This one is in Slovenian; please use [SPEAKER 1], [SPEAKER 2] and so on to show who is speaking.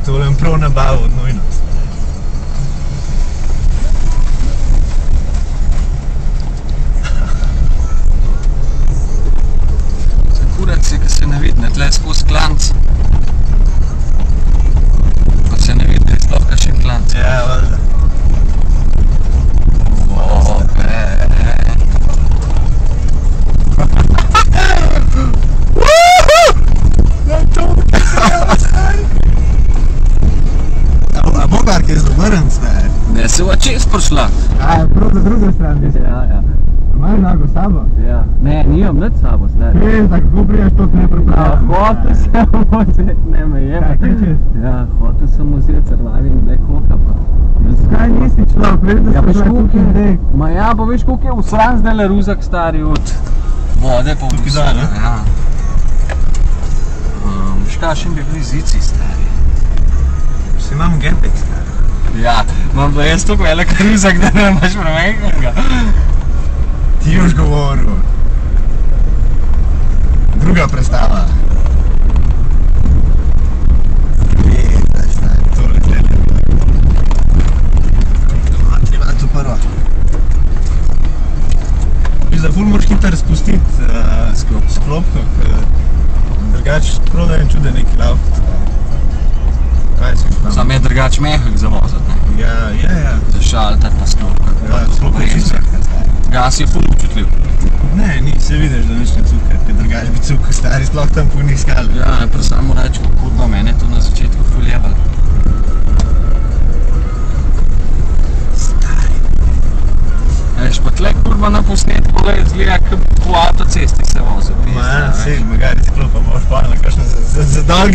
[SPEAKER 1] tole je prav nabavo nujnost.
[SPEAKER 2] Kuraci, ki se ne vidi, ne tle skozi klanc. Pa se ne vidi, da je sploh kakšen klanc.
[SPEAKER 1] Ja, valjda. A Bogark je zavrn, stari.
[SPEAKER 2] Ne, se bo čez prišla.
[SPEAKER 1] A, je prav za drugo stran, bi se.
[SPEAKER 2] Ja.
[SPEAKER 1] Imaš nago s sabo?
[SPEAKER 2] Ja. Ne, nimam nič s sabo, stari.
[SPEAKER 1] Veš, da kako prijaš, to ne pripravljam.
[SPEAKER 2] Hotel sem vzeti, ne me je.
[SPEAKER 1] Kaj tičeš?
[SPEAKER 2] Ja, hotel sem vzeti crvali in Black Hawka pa.
[SPEAKER 1] Kaj nisi človek, veš, da
[SPEAKER 2] Ja,
[SPEAKER 1] se
[SPEAKER 2] veš,
[SPEAKER 1] tukaj zdaj.
[SPEAKER 2] Ma ja, pa veš, koliko je usran zdajle ruzak stari od vode pa
[SPEAKER 1] Tukaj
[SPEAKER 2] vse.
[SPEAKER 1] dol, ne?
[SPEAKER 2] Ja. Veš, kakšen bi bili zici, stari.
[SPEAKER 1] Si imam gepek, stari.
[SPEAKER 2] Ja, imam pa jaz toliko velik ruzak, da ne imaš premenjenega.
[SPEAKER 1] Ti još govoril. Druga predstava. Gledaj, stari, tole tle ne bi. Treba to prvo. Viš, da ful moraš hitro spustiti sklopko, drugače prav da je čude neki lauf. Kaj si tam?
[SPEAKER 2] Sam je drugač mehek za vozati, ne?
[SPEAKER 1] Ja.
[SPEAKER 2] Za šalter pa sklopka.
[SPEAKER 1] Ja, sklopko je čisto mehka, stari.
[SPEAKER 2] Gas je ful občutljiv.
[SPEAKER 1] Ne, ni, se vidiš, da nič ne cukar, ker drugače bi cukar, stari, sploh tam po njih skali.
[SPEAKER 2] Ja, najprej samo reči, kurva, mene je to na začetku ful jebalo.
[SPEAKER 1] Stari.
[SPEAKER 2] Veš, pa tle kurva na posnetku izgleda, kot po avtocesti se vozi.
[SPEAKER 1] Ma ja, sej, magari sklopa, moraš pa na kakšno za dolge